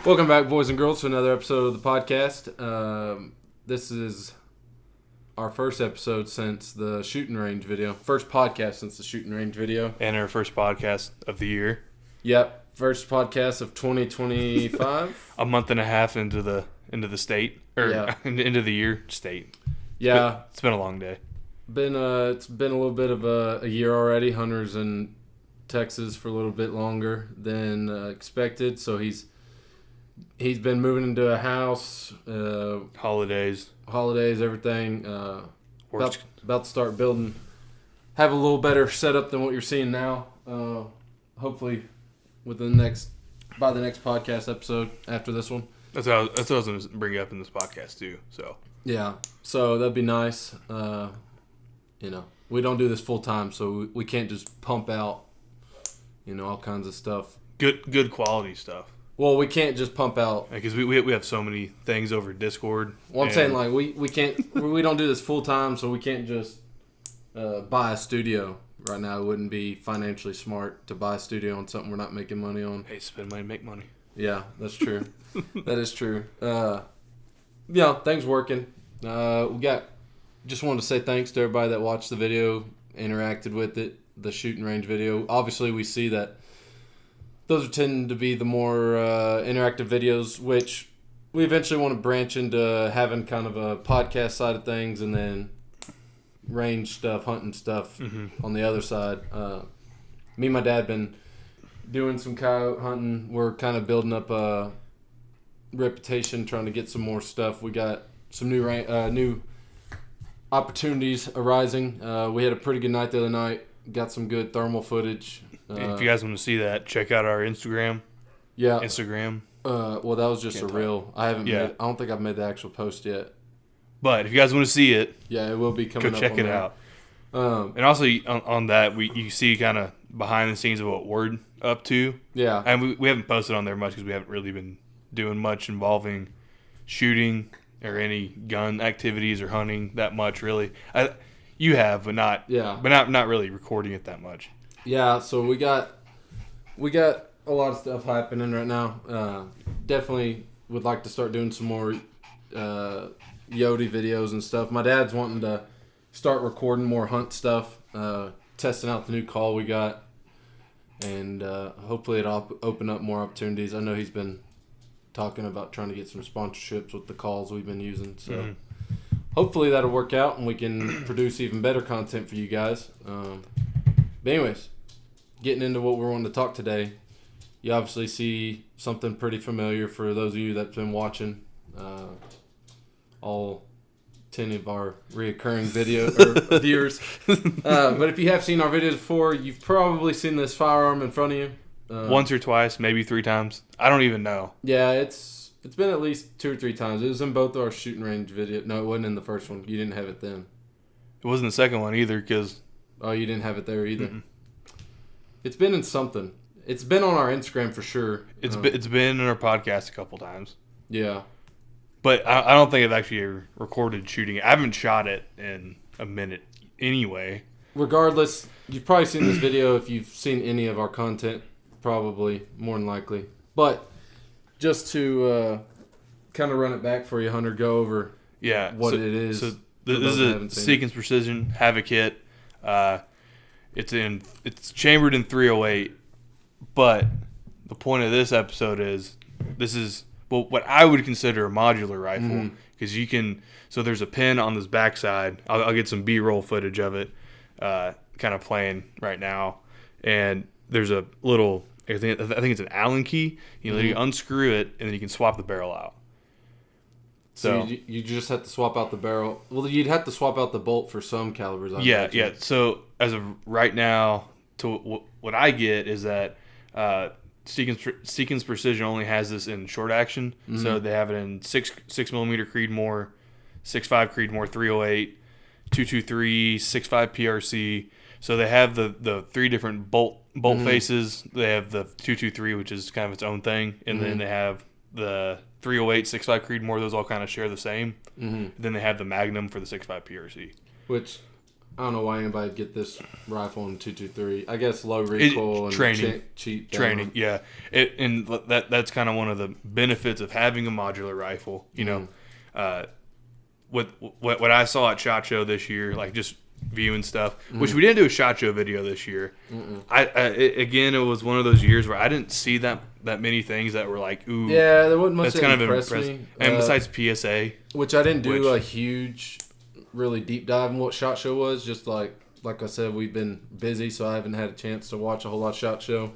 Welcome back, boys and girls, to another episode of the podcast. This is our first episode since the shooting range video. First podcast since the shooting range video. And our first podcast of the year. Yep, first podcast of 2025. A month and a half into the state, or into the year state. Yeah, it's been a long day. It's been a little bit of a year already. Hunter's in Texas for a little bit longer than expected, so he's been moving into a house. Holidays, everything. About to start building. Have a little better setup than what you're seeing now. Hopefully, by the next podcast episode after this one. That's what I was going to bring up in this podcast too. So yeah, so that'd be nice. We don't do this full time, so we can't just pump out, all kinds of stuff. Good quality stuff. Well, we can't just pump out because we have so many things over Discord. Well, I'm saying like we can't we don't do this full time, so we can't just buy a studio right now. It wouldn't be financially smart to buy a studio on something we're not making money on. Hey, spend money, make money. Yeah, that's true. That is true. Things working. Just wanted to say thanks to everybody that watched the video, interacted with it, the shooting range video. Obviously, we see that those tend to be the more interactive videos, which we eventually want to branch into having kind of a podcast side of things and then range stuff, hunting stuff on the other side. Me and my dad been doing some coyote hunting. We're kind of building up a reputation, trying to get some more stuff. We got some new opportunities arising. We had a pretty good night the other night. Got some good thermal footage. If you guys want to see that, check out our Instagram. Yeah. Instagram. Well, that was just a reel. I don't think I've made the actual post yet. But if you guys want to see it, yeah, it will be coming up. Go check it out. And also on that, you see kind of behind the scenes of what we're up to. Yeah. And we haven't posted on there much because we haven't really been doing much involving shooting or any gun activities or hunting that much, really. You have, but not. Yeah. But not really recording it that much. Yeah. So we got a lot of stuff happening right now. Definitely would like to start doing some more Yodi videos and stuff. My dad's wanting to start recording more hunt stuff, testing out the new call we got, and hopefully it'll open up more opportunities. I know he's been talking about trying to get some sponsorships with the calls we've been using, so hopefully that'll work out and we can produce even better content for you guys. But anyways, getting into what we're wanting to talk today, you obviously see something pretty familiar for those of you that's been watching. All 10 of our reoccurring video or viewers. But if you have seen our videos before, you've probably seen this firearm in front of you. Once or twice, maybe 3 times. I don't even know. Yeah, it's been at least 2 or 3 times. It was in both our shooting range video. No, it wasn't in the first one. You didn't have it then. It wasn't the second one either because... Oh, you didn't have it there either? Mm-mm. It's been in something. It's been on our Instagram for sure. It's been in our podcast a couple times. Yeah. But I don't think I've actually recorded shooting it. I haven't shot it in a minute anyway. Regardless, you've probably seen this video if you've seen any of our content. Probably, more than likely. But just to kind of run it back for you, Hunter, go over what it is. So this is a Seekins Precision Havoc kit. It's chambered in 308. But the point of this episode is this is what I would consider a modular rifle because you can. So there's a pin on this backside. I'll get some B-roll footage of it, kind of playing right now. And there's a little. I think it's an Allen key. You unscrew it and then you can swap the barrel out. So you just have to swap out the barrel. Well, you'd have to swap out the bolt for some calibers. Yeah. So as of right now, to what I get is that Seekins Precision only has this in short action. Mm-hmm. So they have it in 6 millimeter Creedmoor, 6.5 Creedmoor 308, 223, 6.5 PRC. So they have the 3 different bolt faces. They have the 223, which is kind of its own thing, and then they have the 308, 6.5 Creedmoor. Those all kind of share the same. Mm-hmm. Then they have the Magnum for the 6.5 PRC. Which I don't know why anybody would get this rifle in 223. I guess low recoil and training, cheap training. Yeah, and that's kind of one of the benefits of having a modular rifle. You know, with what I saw at SHOT Show this year, like just viewing stuff, which we didn't do a SHOT Show video this year. Again, it was one of those years where I didn't see that many things that were like, ooh, yeah, there wasn't much that's that kind of impressed impressive. me. And besides PSA, which I didn't do a huge, really deep dive in what SHOT Show was. Just like I said, we've been busy, so I haven't had a chance to watch a whole lot of SHOT Show.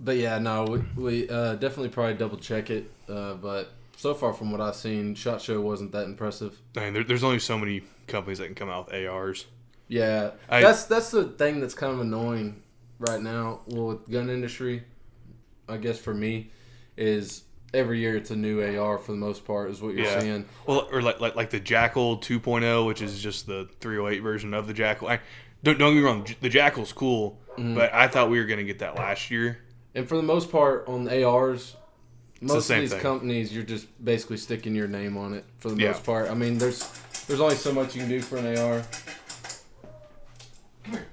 But yeah, no, we definitely probably double check it. But so far from what I've seen, SHOT Show wasn't that impressive. I mean, there's only so many companies that can come out with ARs. Yeah, that's the thing that's kind of annoying right now. Well, with the gun industry, I guess for me, is every year it's a new AR for the most part, is what you're seeing. Well, or like the Jackal 2.0, which is just the 308 version of the Jackal. Don't get me wrong, the Jackal's cool, but I thought we were going to get that last year. And for the most part, on the ARs, most of these thing. companies, you're just basically sticking your name on it for the most part. I mean, there's only so much you can do for an AR. Come here.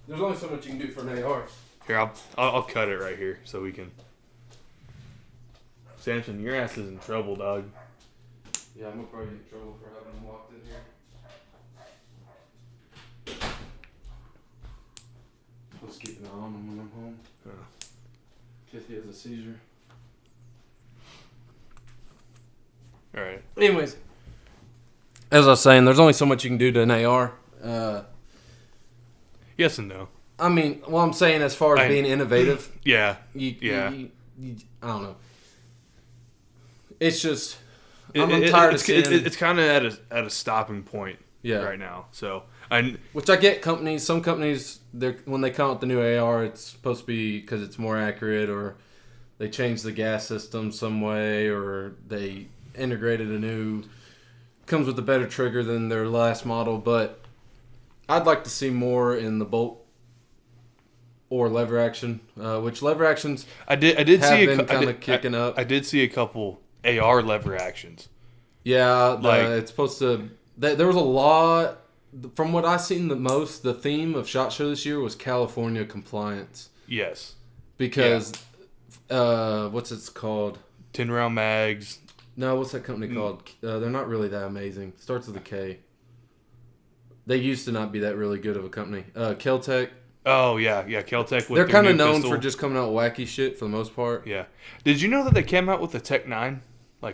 There's only so much you can do for an AR. Here, I'll cut it right here so we can. Samson, your ass is in trouble, dog. Yeah, I'm gonna probably get in trouble for having him walked in here. Let's keep an eye on him when I'm home. In case he has a seizure. All right. Anyways, as I was saying, there's only so much you can do to an AR. Yes and no. I mean, well, I'm saying as far as being innovative. Yeah. You, I don't know. It's just I'm tired of seeing. It's kind of at a stopping point right now. So which I get companies. Some companies, when they come out with the new AR, it's supposed to be because it's more accurate, or they changed the gas system some way, or they integrated a new, comes with a better trigger than their last model. But I'd like to see more in the bolt or lever action, which lever actions I did see been kind of kicking up. I did see a couple AR lever actions. Yeah, it's supposed to. There was a lot. From what I've seen, the theme of SHOT Show this year was California compliance. Yes, because what's it called? 10-round mags. No, what's that company called? They're not really that amazing. Starts with a K. They used to not be that really good of a company. Kel-Tec. Oh yeah, Kel-Tec. They're kind of known for just coming out wacky shit for the most part. Yeah. Did you know that they came out with the Tech 9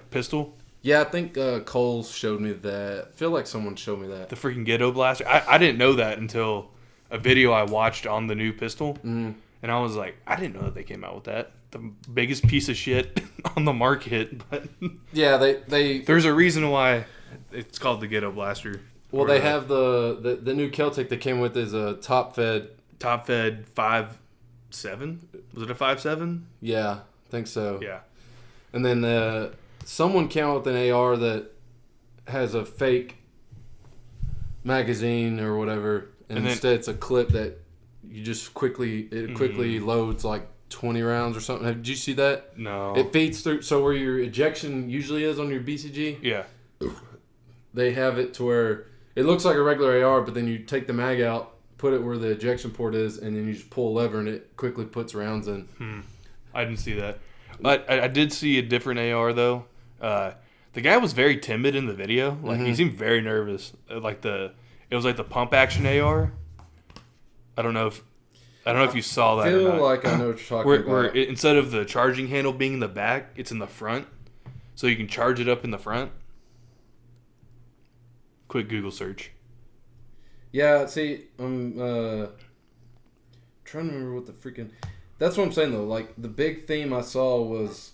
pistol? Yeah, I think Coles showed me that. I feel like someone showed me that. The freaking ghetto blaster. I didn't know that until a video I watched on the new pistol, and I was like, I didn't know that they came out with that. The biggest piece of shit on the market, but yeah, they there's a reason why it's called the ghetto blaster. Well, they have the new Kel-Tec that came with is a top fed 5.7. Was it a 5.7? Yeah, I think so. Yeah. And then someone came out with an AR that has a fake magazine or whatever, and instead it's a clip that you just quickly loads like 20 rounds or something. Did you see that? No. It feeds through, so where your ejection usually is on your BCG. Yeah. They have it to where it looks like a regular AR, but then you take the mag out, put it where the ejection port is, and then you just pull a lever and it quickly puts rounds in. I didn't see that. But I did see a different AR though. The guy was very timid in the video. Like he seemed very nervous. It was like the pump action AR. I don't know if you saw that. I feel like I know what you're talking about. Where instead of the charging handle being in the back, it's in the front, so you can charge it up in the front. Quick Google search. Yeah, see, I'm trying to remember what the freaking. That's what I'm saying though. Like the big theme I saw was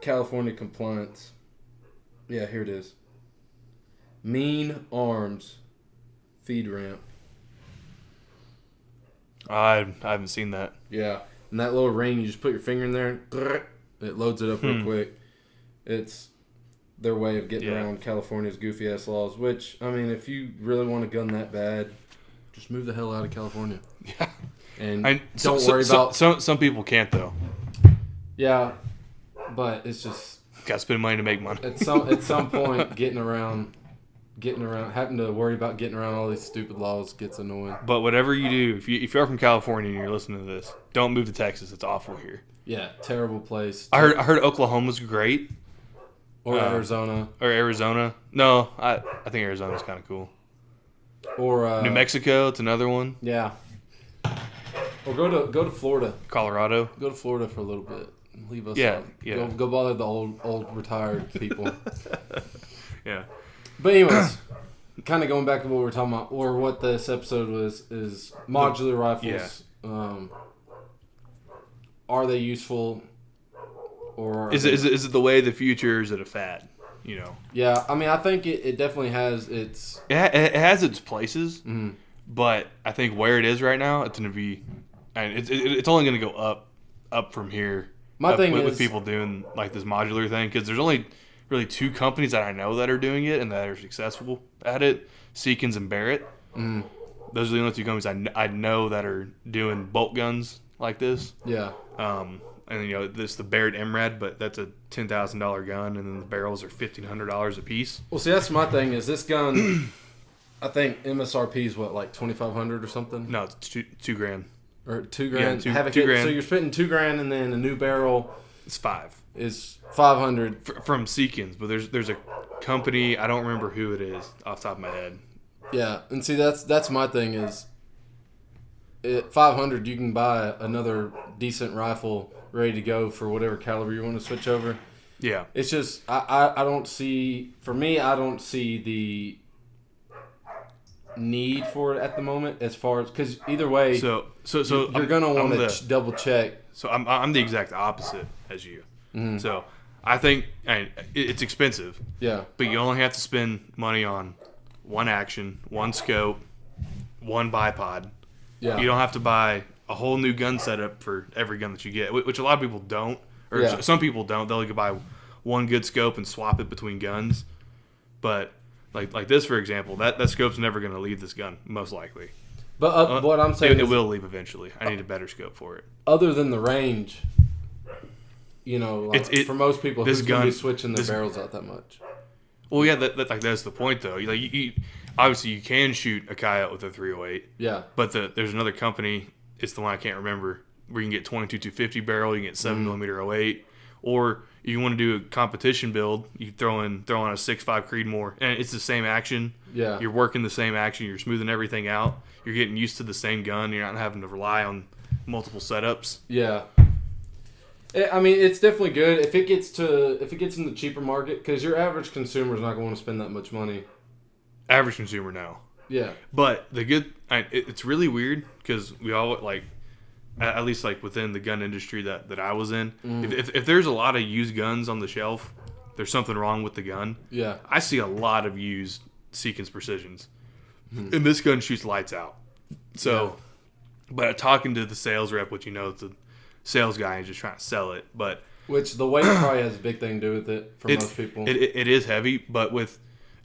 California compliance. Yeah, here it is. Mean Arms feed ramp. I haven't seen that. Yeah, and that little ring, you just put your finger in there, and it loads it up real quick. It's their way of getting around California's goofy ass laws. Which, I mean, if you really want a gun that bad, just move the hell out of California. Yeah, and don't worry about. Some people can't though. Yeah, but it's just Got to spend money to make money. At some point, getting around, having to worry about getting around all these stupid laws gets annoying. But whatever you do, if you're from California and you're listening to this, don't move to Texas. It's awful here. Yeah, terrible place. I heard Oklahoma's great. Or Arizona. Or Arizona. No, I think Arizona's kind of cool. Or New Mexico, it's another one. Yeah. Or go to Florida. Colorado. Go to Florida for a little bit. Leave us. Yeah, out. yeah. Go bother the old retired people. Yeah. But anyways, kind of going back to what we were talking about, or what this episode was, is modular rifles. Yeah. Are they useful? Or is it the way of the future? Or is it a fad? You know. Yeah, I mean, I think it definitely has its. It has its places, but I think where it is right now, it's going to be, and it's only going to go up from here. My thing is with people doing like this modular thing, because there's only really 2 companies that I know that are doing it and that are successful at it: Seekins and Barrett. Those are the only 2 companies I know that are doing bolt guns like this. Yeah. And this the Barrett MRAD, but that's a $10,000 gun, and then the barrels are $1,500 a piece. Well, see, that's my thing. Is this gun? I think MSRP is what, like $2,500 or something. No, it's $2,000. Or $2,000. Yeah, $2,000. So you're spending $2,000, and then a new barrel. It's $5,000. Is $500 from Seekins, but there's a company, I don't remember who it is off the top of my head. Yeah, and see that's my thing is. At $500, you can buy another decent rifle ready to go for whatever caliber you want to switch over. Yeah. It's just, I don't see, for me, I don't see the need for it at the moment as far as, because either way, so you're going to want to double check. So I'm the exact opposite as you. So I think it's expensive. Yeah. But you only have to spend money on one action, one scope, one bipod. Yeah. You don't have to buy a whole new gun setup for every gun that you get, which a lot of people don't. Or Yeah. some people don't. They'll buy one good scope and swap it between guns. But like this, for example, that scope's never going to leave this gun, most likely. But what I'm saying it will leave eventually. I need a better scope for it. Other than the range, for most people, who's going to be switching their barrels out that much? Well, yeah, that's the point, though. You obviously, you can shoot a coyote with a 308. Yeah. But there's another company, it's the one I can't remember, where you can get 22-250 barrel, you can get 7mm 08, or if you want to do a competition build, you throw on a 6.5 Creedmoor, and it's the same action. Yeah. You're working the same action, you're smoothing everything out, you're getting used to the same gun, you're not having to rely on multiple setups. Yeah. I mean, it's definitely good if it gets in the cheaper market, because your average consumer is not going to want to spend that much money. Average consumer, no. Yeah. But it's really weird because we all at least within the gun industry that I was in, if there's a lot of used guns on the shelf, there's something wrong with the gun. Yeah. I see a lot of used Seekins Precisions, and this gun shoots lights out. So, but talking to the sales rep, which the sales guy is just trying to sell it, but which the weight probably has a big thing to do with it for most people. It is heavy, but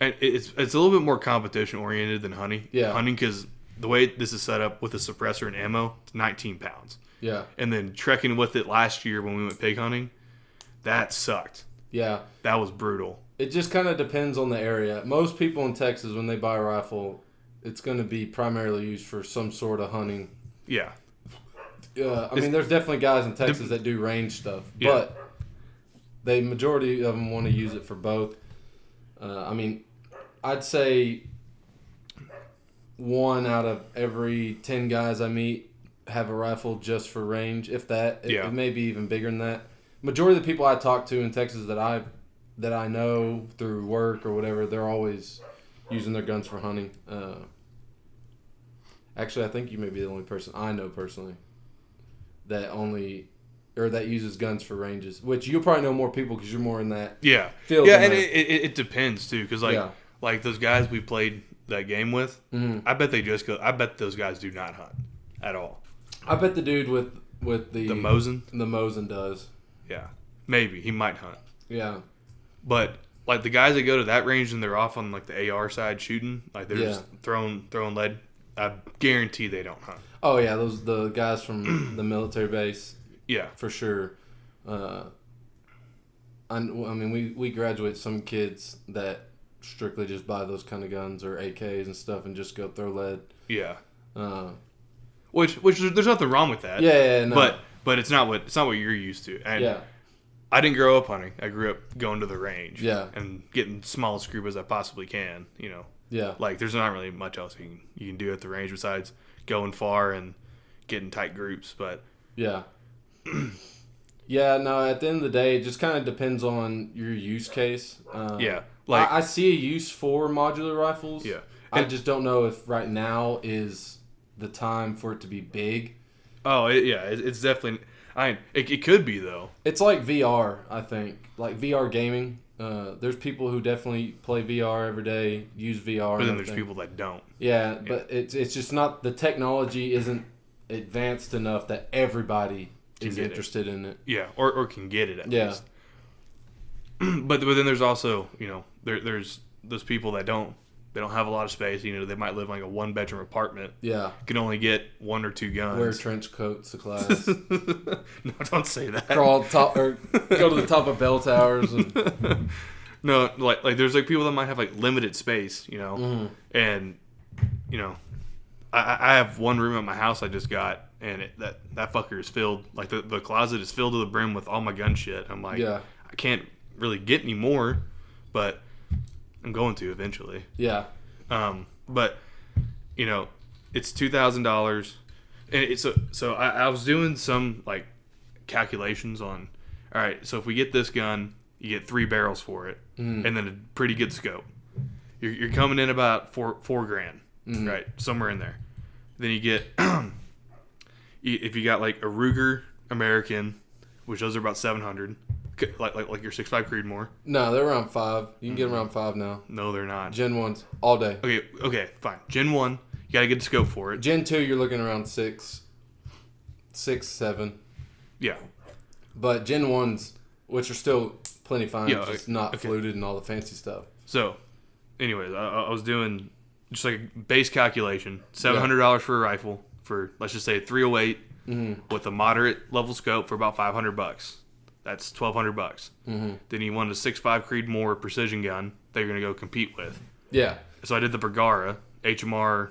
it's a little bit more competition oriented than hunting. Yeah. Hunting, because the way this is set up with a suppressor and ammo, it's 19 pounds. Yeah. And then trekking with it last year when we went pig hunting, that sucked. Yeah. That was brutal. It just kind of depends on the area. Most people in Texas, when they buy a rifle, it's going to be primarily used for some sort of hunting. Yeah. I mean, there's definitely guys in Texas that do range stuff, but the majority of them want to use it for both. I mean, I'd say 1 out of every 10 guys I meet have a rifle just for range, if that. It may be even bigger than that. Majority of the people I talk to in Texas that I know through work or whatever, they're always using their guns for hunting. Actually, I think you may be the only person I know personally that uses guns for ranges, which you'll probably know more people because you're more in that field. Yeah, and it depends too, because like those guys we played that game with, I bet those guys do not hunt at all. I bet the dude with the Mosin does. Yeah, maybe he might hunt. Yeah, but like the guys that go to that range and they're off on like the AR side shooting, like they're just throwing lead. I guarantee they don't hunt. Oh yeah, the guys from the military base. Yeah, for sure. I I mean, we graduate some kids that strictly just buy those kind of guns or AKs and stuff and just go throw lead. Yeah. Which there's nothing wrong with that. Yeah, no. But it's not what you're used to. And yeah. I didn't grow up hunting. I grew up going to the range. Yeah. And getting smallest group as I possibly can. You know. Yeah. Like there's not really much else you can do at the range besides going far and getting tight groups. But yeah. Yeah. No. At the end of the day, it just kind of depends on your use case. Yeah. Like I see a use for modular rifles. Yeah. I just don't know if right now is the time for it to be big. Oh, it's definitely. It could be though. It's like VR, I think, like VR gaming. There's people who definitely play VR every day, use VR. But then there's people that don't. Yeah, but it's just not, the technology isn't advanced enough that everybody is interested in it. Yeah, or can get it at least. But then there's also, you know, there's those people that don't have a lot of space. You know, they might live in like a 1-bedroom apartment. Yeah. Can only get 1 or 2 guns. Wear trench coats of class. No, don't say that. Crawl top or go to the top of bell towers. And... No, like there's like people that might have like limited space, you know, mm-hmm. and you know, I have one room at my house I just got, and that fucker is filled. Like the closet is filled to the brim with all my gun shit. I'm like, I can't really get any more, but I'm going to eventually. Yeah. But you know, it's $2,000, and it's so I was doing some like calculations on. All right, so if we get this gun, you get 3 barrels for it, and then a pretty good scope. You're coming in about $4 grand, right? Somewhere in there. Then you get if you got like a Ruger American, which those are about $700. Like your 6.5 Creedmoor. No, they're around 5. You can get around 5 now. No, they're not. Gen 1s all day. Okay, fine. Gen 1, you gotta get the scope for it. Gen 2, you're looking around 6, 7. Yeah. But Gen 1s, which are still plenty fine, just not fluted and all the fancy stuff. So, anyways, I was doing just like a base calculation. $700 for a rifle for, let's just say, 308 with a moderate level scope for about $500. That's $1,200. Mm-hmm. Then you wanted a 6.5 Creedmoor precision gun that you're gonna go compete with. Yeah. So I did the Bergara HMR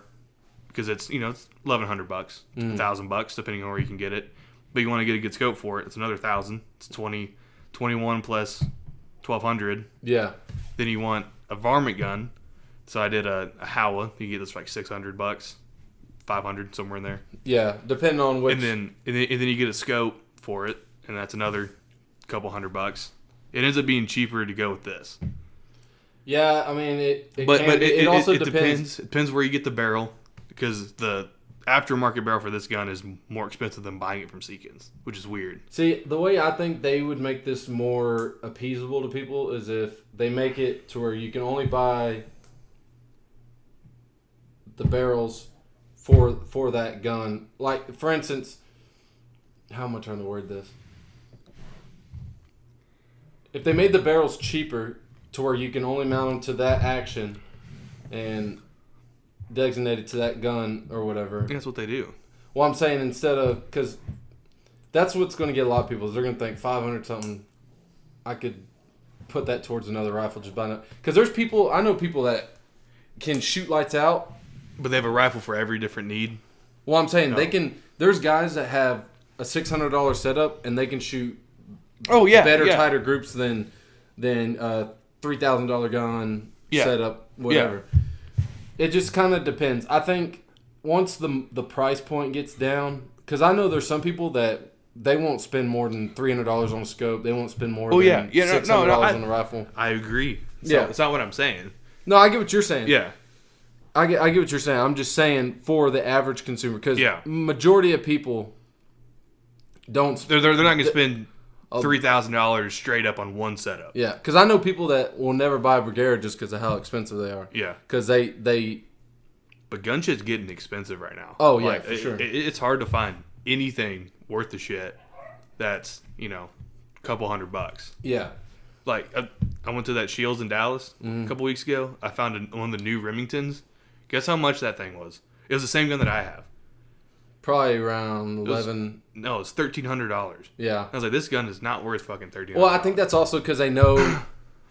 because it's it's $1,100, $1,000 depending on where you can get it. But you want to get a good scope for it. It's another $1,000. It's 21 plus $1,200. Yeah. Then you want a varmint gun. So I did a Howa. You get this for like $600, $500, somewhere in there. Yeah, depending on which. And then you get a scope for it, and that's another couple $100. It ends up being cheaper to go with this. Yeah, I mean it also depends. It depends where you get the barrel, because the aftermarket barrel for this gun is more expensive than buying it from Seekins, which is weird. See, the way I think they would make this more appeasable to people is if they make it to where you can only buy the barrels for that gun. Like, for instance, how am I trying to word this? If they made the barrels cheaper to where you can only mount them to that action and designated to that gun or whatever. That's what they do. Well, I'm saying instead of, because that's what's going to get a lot of people is they're going to think 500 something. I could put that towards another rifle just by because there's people, I know people that can shoot lights out, but they have a rifle for every different need. Well, I'm saying they can. There's guys that have a $600 setup and they can shoot. Tighter groups than $3,000 gun setup, whatever. Yeah. It just kind of depends. I think once the price point gets down, because I know there's some people that they won't spend more than $300 on a scope. They won't spend more than $600 on a rifle. I agree. So it's not what I'm saying. No, I get what you're saying. Yeah. I get what you're saying. I'm just saying for the average consumer, because majority of people don't. They're not going to spend $3,000 straight up on one setup. Yeah, because I know people that will never buy a Bergara just because of how expensive they are. Yeah, because they. But gun shit's getting expensive right now. Oh yeah, for sure. It's hard to find anything worth the shit that's a couple $100. Yeah. Like I went to that Shields in Dallas a couple weeks ago. I found one of the new Remingtons. Guess how much that thing was? It was the same gun that I have. Probably around 11. No, it's $1,300. Yeah. I was like, this gun is not worth fucking $1,300. Well, I think that's also because they know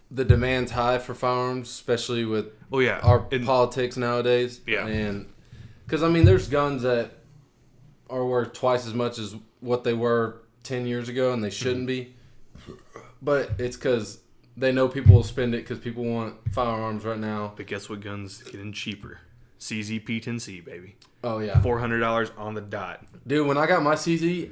the demand's high for firearms, especially with our politics nowadays. Yeah. And because, I mean, there's guns that are worth twice as much as what they were 10 years ago, and they shouldn't be. But it's because they know people will spend it because people want firearms right now. But guess what guns getting cheaper? CZ-P10C, baby. Oh, yeah. $400 on the dot. Dude, when I got my CZ,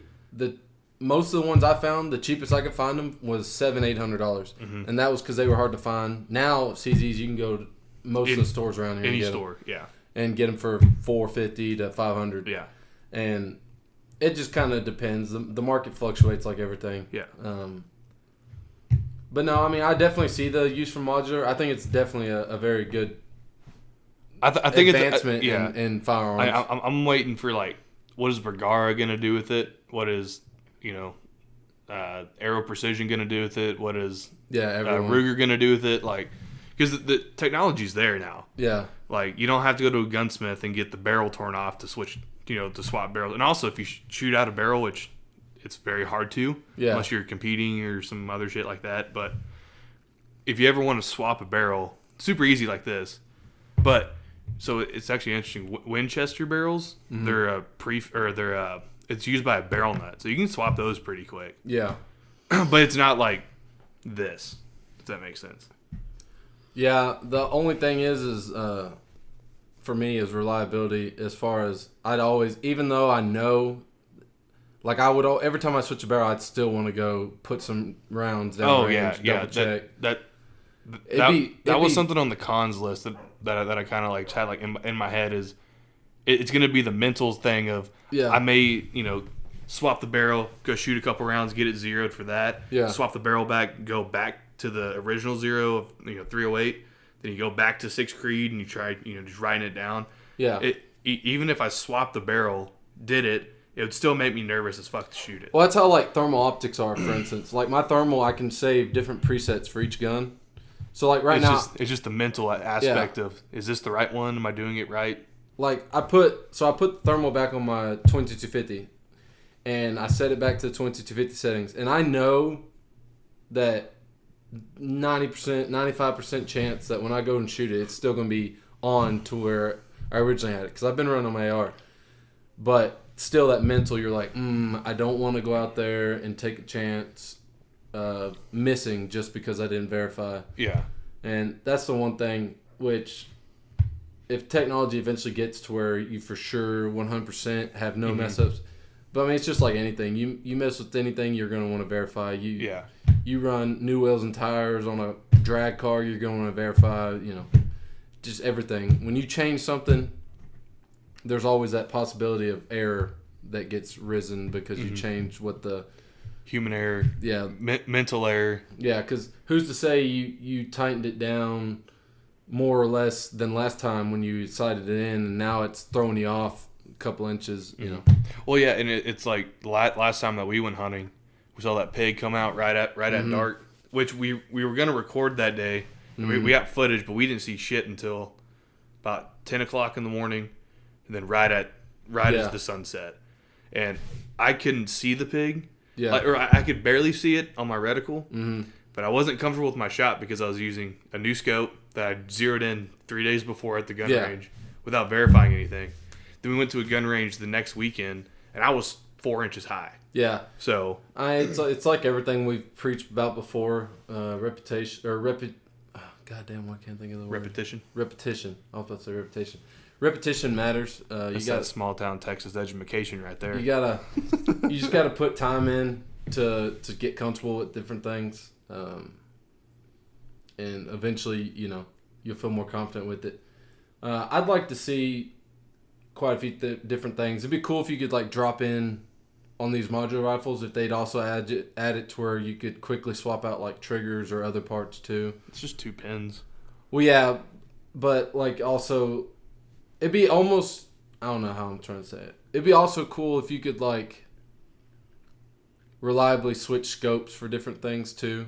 most of the ones I found, the cheapest I could find them was $700-800. And that was because they were hard to find. Now, CZs, you can go to most of the stores around here. Any store, and get them for $450 to $500. Yeah. And it just kind of depends. The market fluctuates like everything. Yeah. But no, I mean, I definitely see the use for modular. I think it's definitely a very good I think advancement in firearms. I'm waiting for, like, what is Bergara going to do with it? What is, Aero Precision going to do with it? What is Ruger going to do with it? Like, because the technology's there now. Yeah. Like, you don't have to go to a gunsmith and get the barrel torn off to switch, to swap barrels. And also, if you shoot out a barrel, which it's very hard to, unless you're competing or some other shit like that. But if you ever want to swap a barrel, super easy like this. But so it's actually interesting. Winchester barrels, they're it's used by a barrel nut, so you can swap those pretty quick. Yeah. But it's not like this, if that makes sense. Yeah, the only thing is for me is reliability. As far as I'd always, even though I know, like I would every time I switch a barrel, I'd still want to go put some rounds down range, double check. That was something on the cons list that I kind of like had like in my head is it's going to be the mental thing of I may swap the barrel, go shoot a couple rounds, get it zeroed for that. Yeah. Swap the barrel back, go back to the original zero of 308. Then you go back to 6 Creed and you try just writing it down. Yeah. Even if I swap the barrel, it would still make me nervous as fuck to shoot it. Well, that's how like thermal optics are, for instance. Like my thermal, I can save different presets for each gun. So like it's just the mental aspect of, is this the right one? Am I doing it right? Like I put the thermal back on my 2250, and I set it back to the 2250 settings, and I know that 90%, 95% chance that when I go and shoot it, it's still going to be on to where I originally had it, because I've been running on my AR. But still, that mental, you're like, I don't want to go out there and take a chance of missing just because I didn't verify. Yeah. And that's the one thing which, if technology eventually gets to where you for sure 100% have no mess ups, but I mean, it's just like anything. You mess with anything, you're going to want to verify. You run new wheels and tires on a drag car, you're going to want to verify, just everything. When you change something, there's always that possibility of error that gets risen because you change what the human error, mental error. Yeah, because who's to say you tightened it down more or less than last time when you sighted it in, and now it's throwing you off a couple inches, Well, yeah, and it's like last time that we went hunting, we saw that pig come out right at dark, which we were going to record that day. We got footage, but we didn't see shit until about 10 o'clock in the morning, and then right as the sun set. And I couldn't see the pig. Yeah. Or I could barely see it on my reticle, but I wasn't comfortable with my shot because I was using a new scope that I zeroed in 3 days before at the gun range without verifying anything. Then we went to a gun range the next weekend, and I was 4 inches high. Yeah. So it's like everything we've preached about before. Reputation or goddamn, why can't I think of the word? Repetition. I was about to say reputation. Repetition matters. That's that small town Texas education right there. You just gotta put time in to get comfortable with different things, and eventually, you'll feel more confident with it. I'd like to see quite a few different things. It'd be cool if you could like drop in on these modular rifles if they'd also add it to where you could quickly swap out like triggers or other parts too. It's just 2 pins. Well, yeah, but like also. It'd be almost, I don't know how I'm trying to say it. It'd be also cool if you could, like, reliably switch scopes for different things, too.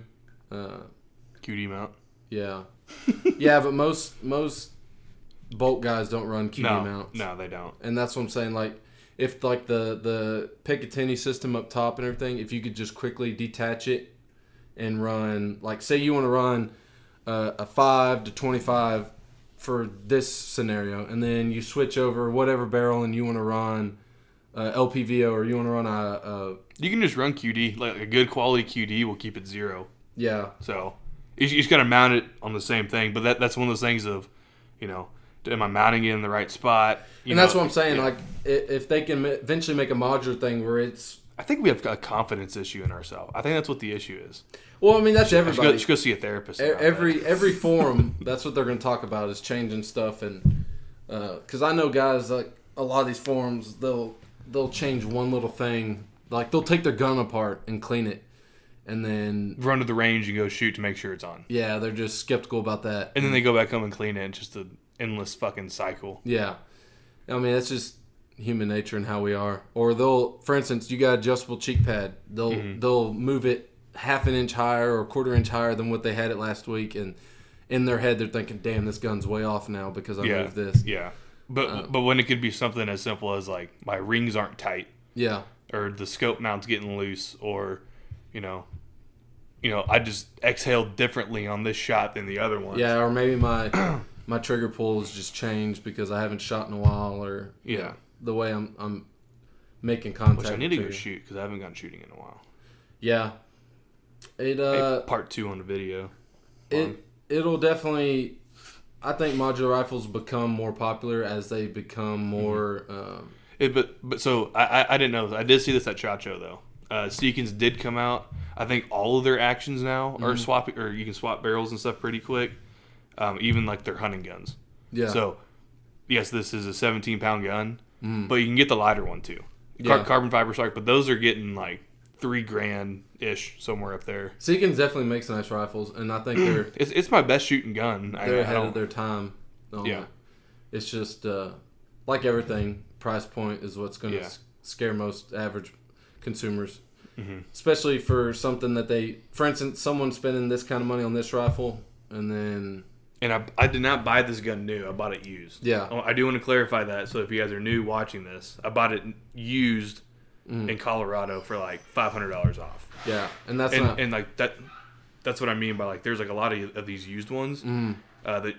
QD mount. Yeah. Yeah, but most bolt guys don't run QD mounts. No, they don't. And that's what I'm saying. Like, if like the Picatinny system up top and everything, if you could just quickly detach it and run, like say you want to run a 5 to 25 for this scenario, and then you switch over whatever barrel and you want to run LPVO, or you want to run a you can just run QD. Like a good quality QD will keep it 0. yeah. So you just got to mount it on the same thing. But that's one of those things of, am I mounting it in the right spot? That's what I'm saying. Yeah. Like if they can eventually make a modular thing where it's, I think we have a confidence issue in ourselves. I think that's what the issue is. Well, I mean, that's everybody. You should go see a therapist. Every forum, that's what they're going to talk about, is changing stuff. And because I know guys, like a lot of these forums, they'll change one little thing. Like they'll take their gun apart and clean it, and then run to the range and go shoot to make sure it's on. Yeah, they're just skeptical about that. And then they go back home and clean it. It's just an endless fucking cycle. Yeah, I mean, that's just human nature and how we are. Or they'll, for instance, you got adjustable cheek pad. They'll move it half an inch higher or a quarter inch higher than what they had it last week, and in their head they're thinking, "Damn, this gun's way off now because I moved this." Yeah, but when it could be something as simple as like my rings aren't tight. Yeah. Or the scope mount's getting loose, or I just exhaled differently on this shot than the other one. Yeah, or maybe my trigger pull has just changed because I haven't shot in a while, or the way I'm making contact. Which I need to go shoot because I haven't gone shooting in a while. Yeah. Part 2 on the video. It'll definitely. I think modular rifles become more popular as they become more. So I didn't know this. I did see this at SHOT Show though. Seekins did come out. I think all of their actions now are swapping, or you can swap barrels and stuff pretty quick. Even like their hunting guns. Yeah. So yes, this is a 17-pound gun, but you can get the lighter one too. Yeah. Carbon fiber strike, but those are getting like $3,000 ish somewhere up there. Seekins definitely makes nice rifles, and I think they're it's my best shooting gun. They're ahead of their time. Yeah. It's just like everything, price point is what's going to scare most average consumers, especially for something that for instance, someone spending this kind of money on this rifle, and then. And I did not buy this gun new. I bought it used. Yeah. I do want to clarify that. So if you guys are new watching this, I bought it used in Colorado for like $500 off. Yeah, and that's like that. That's what I mean by like there's like a lot of these used ones that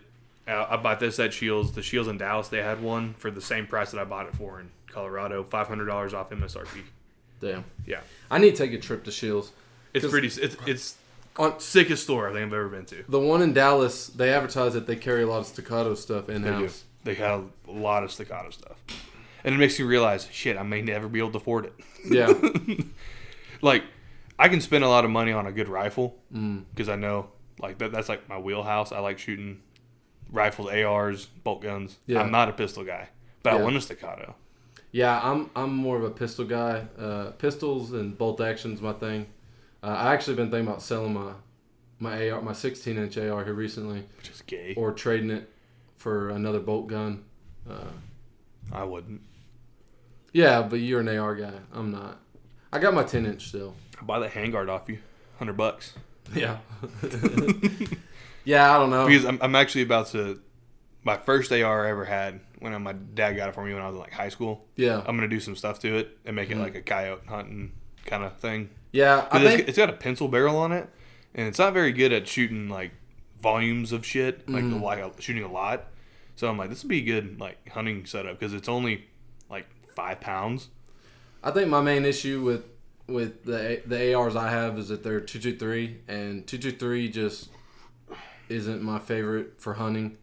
I bought this at Shields. The Shields in Dallas, they had one for the same price that I bought it for in Colorado, $500 off MSRP. Damn. Yeah. I need to take a trip to Shields. It's pretty. It's sickest store I think I've ever been to. The one in Dallas, they advertise that they carry a lot of staccato stuff in house. They have a lot of staccato stuff, and it makes you realize, shit, I may never be able to afford it. Yeah. Like, I can spend a lot of money on a good rifle because I know like that's like my wheelhouse. I like shooting rifles, ARs, bolt guns. Yeah. I'm not a pistol guy, but I want a staccato. Yeah, I'm more of a pistol guy. Pistols and bolt action's my thing. I actually been thinking about selling my AR, my 16-inch AR here recently. Which is gay. Or trading it for another bolt gun. I wouldn't. Yeah, but you're an AR guy. I'm not. I got my 10-inch still. I'll buy that handguard off you. $100. Yeah. Yeah, I don't know. Because I'm actually about to... My first AR I ever had, when my dad got it for me when I was in like high school. Yeah. I'm going to do some stuff to it and make it like a coyote hunting kind of thing. Yeah, I think it's got a pencil barrel on it, and it's not very good at shooting like volumes of shit, like shooting a lot. So I'm like, this would be a good like hunting setup because it's only like 5 pounds. I think my main issue with the ARs I have is that they're 223, and 223 just isn't my favorite for hunting.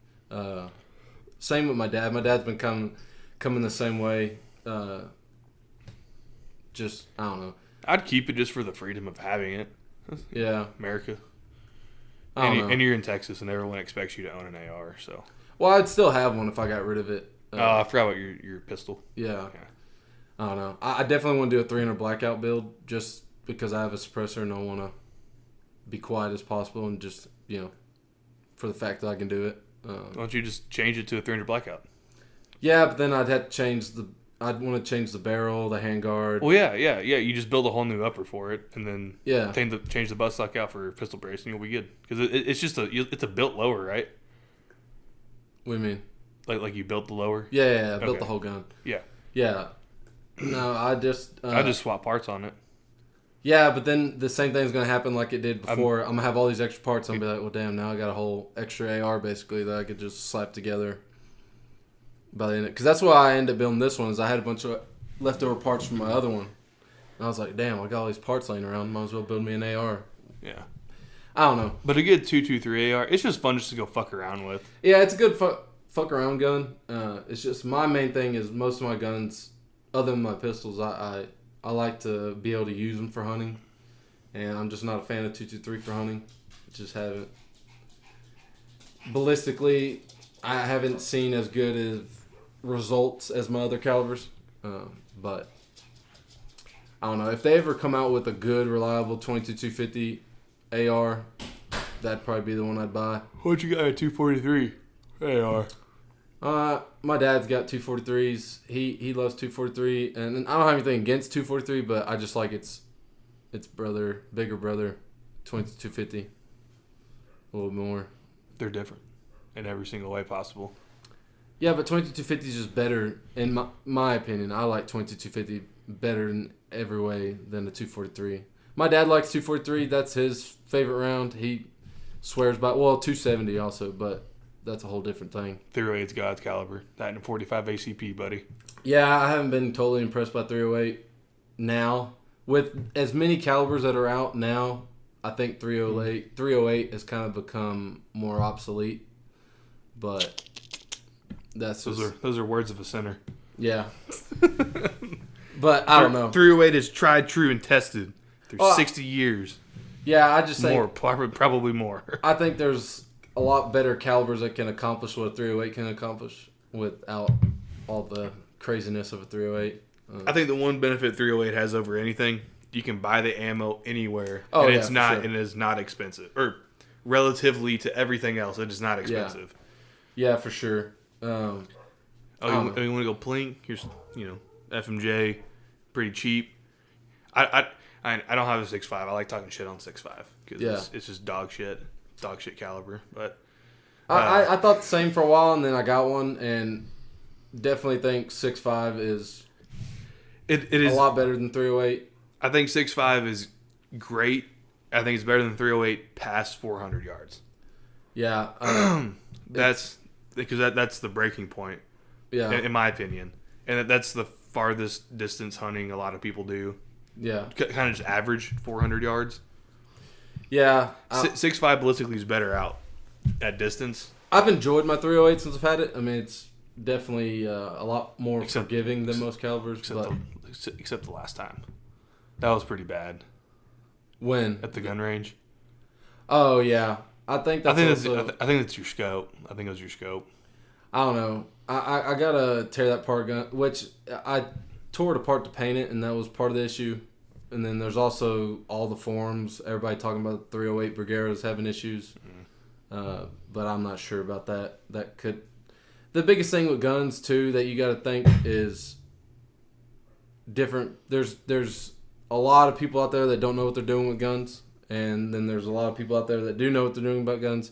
Same with my dad. My dad's been coming the same way. Just I don't know. I'd keep it just for the freedom of having it. Yeah. America. And you're in Texas, and everyone expects you to own an AR. So. Well, I'd still have one if I got rid of it. I forgot about your pistol. Yeah. I don't know. I definitely want to do a 300 blackout build just because I have a suppressor and I want to be quiet as possible and just, for the fact that I can do it. Why don't you just change it to a 300 blackout? Yeah, but then I'd have to change I'd want to change the barrel, the handguard. Well, yeah. You just build a whole new upper for it, and then change the butt stock out for your pistol brace, and you'll be good. Because it's just it's a built lower, right? What do you mean? Like you built the lower? Yeah. I built the whole gun. Yeah. Yeah. No, I just swap parts on it. Yeah, but then the same thing's gonna happen like it did before. I'm gonna have all these extra parts. I'm gonna be like, well, damn, now I got a whole extra AR basically that I could just slap together. By the end, because that's why I ended up building this one. Is I had a bunch of leftover parts from my other one, and I was like, damn, I got all these parts laying around. Might as well build me an AR. Yeah. I don't know. But a good 223 AR, it's just fun just to go fuck around with. Yeah, it's a good fuck around gun. It's just my main thing is most of my guns, other than my pistols, I like to be able to use them for hunting, and I'm just not a fan of 223 for hunting. Just haven't. Ballistically, I haven't seen as good as results as my other calibers, but I don't know if they ever come out with a good, reliable 22-250 AR. That'd probably be the one I'd buy. What you got a 243 AR? My dad's got 243s. He loves 243, and I don't have anything against 243, but I just like its bigger brother, 22-250. A little more. They're different in every single way possible. Yeah, but 22-250 is just better in my opinion. I like 22-250 better in every way than the 243. My dad likes 243. That's his favorite round. He swears by 270 also, but that's a whole different thing. 308's God's caliber. That and 45 ACP, buddy. Yeah, I haven't been totally impressed by 308 now. With as many calibers that are out now, I think 308 has kind of become more obsolete. But that's those are words of a sinner. Yeah. But I don't know. 308 is tried, true, and tested through 60 years. Yeah, I just think more, probably more. I think there's a lot better calibers that can accomplish what a 308 can accomplish without all the craziness of a 308. I think the one benefit 308 has over anything, you can buy the ammo anywhere, and it is not expensive, or relatively to everything else, it is not expensive. Yeah, for sure. You want to go plink? Here's FMJ, pretty cheap. I don't have a 6.5. I like talking shit on 6.5 because it's just dog shit caliber. But I thought the same for a while, and then I got one, and definitely think 6.5 is it is a lot better than 308. I think 6.5 is great. I think it's better than 308 past 400 yards. Yeah, that's because that's the breaking point. Yeah, in my opinion, and that's the farthest distance hunting a lot of people do. Yeah, kind of just average 400 yards. Yeah, 6.5 ballistically is better out at distance. I've enjoyed my 308 since I've had it. I mean, it's definitely a lot more forgiving than most calibers. Except the last time, that was pretty bad. When at the gun range. Oh yeah, I think that's your scope. I think it was your scope. I don't know. I gotta tear that part gun, which I tore it apart to paint it, and that was part of the issue. And then there's also all the forums, everybody talking about 308 Brigueras having issues. But I'm not sure about that. That could. The biggest thing with guns too that you got to think is different. There's a lot of people out there that don't know what they're doing with guns, and then there's a lot of people out there that do know what they're doing about guns.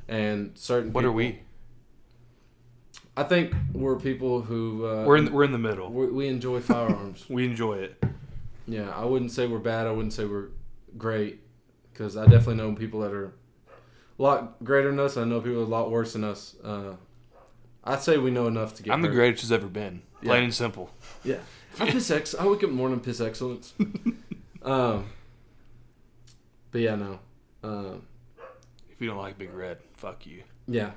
And certain. What people, are we? I think we're people who we're in the middle. We enjoy firearms. We enjoy it. Yeah, I wouldn't say we're bad. I wouldn't say we're great, because I definitely know people that are a lot greater than us. I know people a lot worse than us. I'd say we know enough to get. I'm the greatest has ever been. Plain and simple. Yeah, I wake up in the morning piss excellence. But yeah, no. If you don't like Big Red, fuck you. Yeah.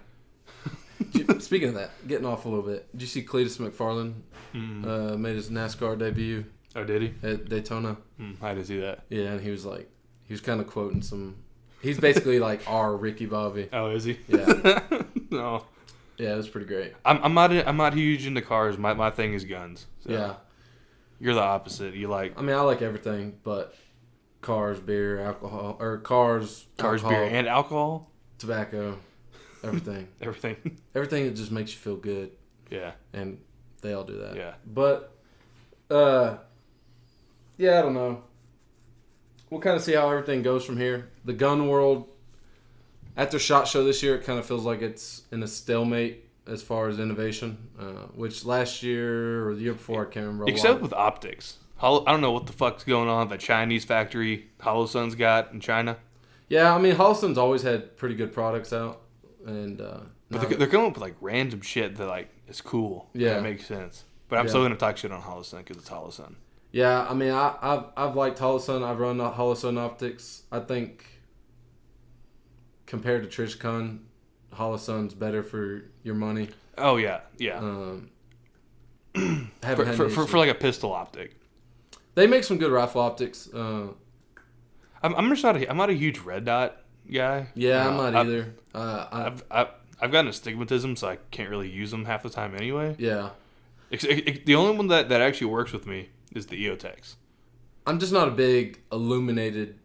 Speaking of that, getting off a little bit. Did you see Cletus McFarland made his NASCAR debut? Oh, did he? At Daytona. I did see that. Yeah, and he was kind of quoting some. He's basically like our Ricky Bobby. Oh, is he? Yeah. No. Yeah, it was pretty great. I'm not huge into cars. My thing is guns. So. Yeah. You're the opposite. You like. I mean, I like everything, but cars, beer, alcohol, or cars, alcohol, beer, and alcohol, tobacco, everything. Everything that just makes you feel good. Yeah. And they all do that. Yeah. But, yeah, I don't know. We'll kind of see how everything goes from here. The gun world, after SHOT Show this year, it kind of feels like it's in a stalemate as far as innovation, which last year or the year before, I can't remember. Except with optics. I don't know what the fuck's going on at the Chinese factory HoloSun's got in China. Yeah, I mean, HoloSun's always had pretty good products out. And but they're coming up with like random shit that like is cool. Yeah. That makes sense. But I'm still going to talk shit on HoloSun because it's HoloSun. Yeah, I mean, I've liked HoloSun. I've run HoloSun optics. I think compared to Trishcon, HoloSun's better for your money. Oh, yeah. Yeah. For like a pistol optic. They make some good rifle optics. I'm just not a huge red dot guy. Yeah, I'm not either. I've gotten astigmatism, so I can't really use them half the time anyway. Yeah. The only one that actually works with me is the EOTechs. I'm just not a big illuminated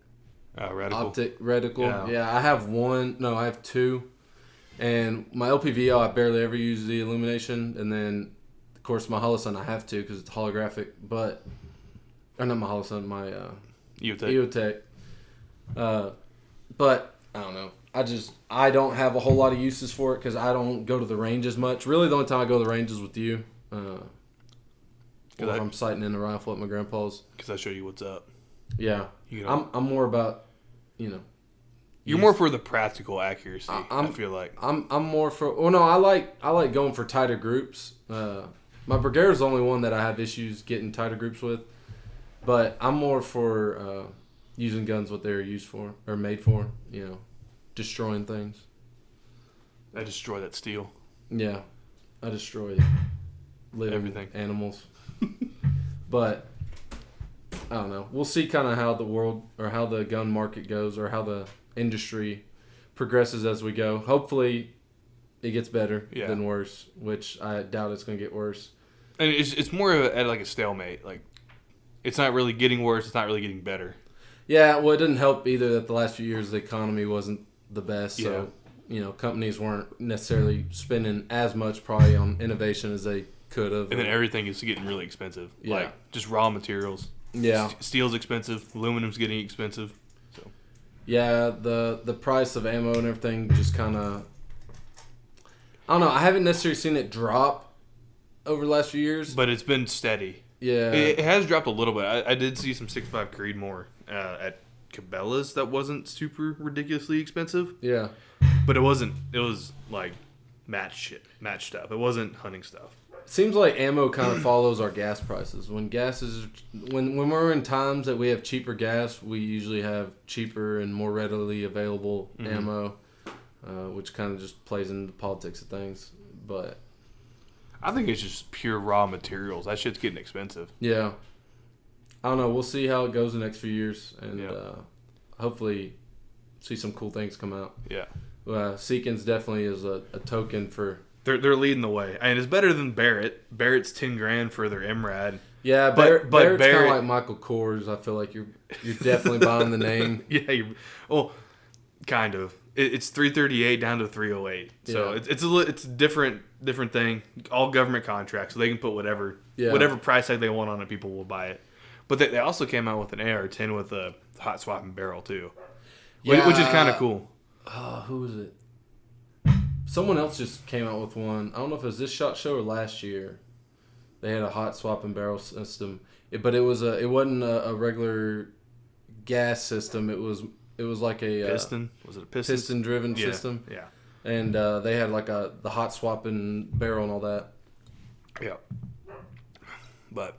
reticle. Yeah, I have one. No, I have two. And my LPVO, I barely ever use the illumination. And then, of course, my HoloSun, I have to because it's holographic. But, or not my HoloSun, my EOTech. But, I don't know. I don't have a whole lot of uses for it because I don't go to the range as much. Really, the only time I go to the range is with you. Or if I'm sighting in a rifle at my grandpa's. Because I show you what's up. Yeah. I'm more about, You're more for the practical accuracy, I feel like. I'm more for... Well, no, I like going for tighter groups. My Brigadier is the only one that I have issues getting tighter groups with. But I'm more for using guns what they're used for, or made for, destroying things. I destroy that steel. Yeah. I destroy living everything. Animals. But I don't know. We'll see kind of how the world or how the gun market goes or how the industry progresses as we go. Hopefully it gets better than worse, which I doubt it's going to get worse. And it's more at like a stalemate. Like, it's not really getting worse. It's not really getting better. Yeah, well, it didn't help either that the last few years the economy wasn't the best. So, companies weren't necessarily spending as much probably on innovation as they could have. And then everything is getting really expensive. Yeah. Like, just raw materials. Yeah. Steel's expensive. Aluminum's getting expensive. So. Yeah, the price of ammo and everything just kind of... I don't know. I haven't necessarily seen it drop over the last few years. But it's been steady. Yeah. It has dropped a little bit. I did see some 6.5 Creedmoor at Cabela's that wasn't super ridiculously expensive. Yeah. But it wasn't. It was like match stuff. It wasn't hunting stuff. Seems like ammo kind of follows our gas prices. When we're in times that we have cheaper gas, we usually have cheaper and more readily available ammo, which kind of just plays into the politics of things. But I think it's just pure raw materials. That shit's getting expensive. Yeah. I don't know. We'll see how it goes the next few years, and hopefully see some cool things come out. Yeah. Seekins definitely is a token for... They're leading the way. I mean, it's better than Barrett. Barrett's $10,000 for their MRAD. Yeah, Barrett's kind of like Michael Kors. I feel like you're definitely buying the name. Yeah, kind of. It's 338 down to 308. So it's a different thing. All government contracts, so they can put whatever price tag they want on it. People will buy it. But they also came out with an AR-10 with a hot swapping barrel too, which is kind of cool. Who was it? Someone else just came out with one. I don't know if it was this SHOT Show or last year. They had a hot swapping barrel system, but it wasn't a regular gas system. It was like a piston. Was it a piston? Piston driven system. Yeah. And they had like the hot swapping barrel and all that. Yeah. But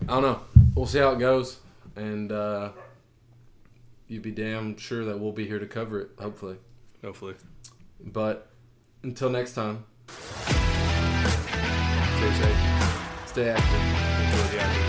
I don't know. We'll see how it goes, and you'd be damn sure that we'll be here to cover it. Hopefully. But until next time, stay safe. Stay active. Enjoy the active.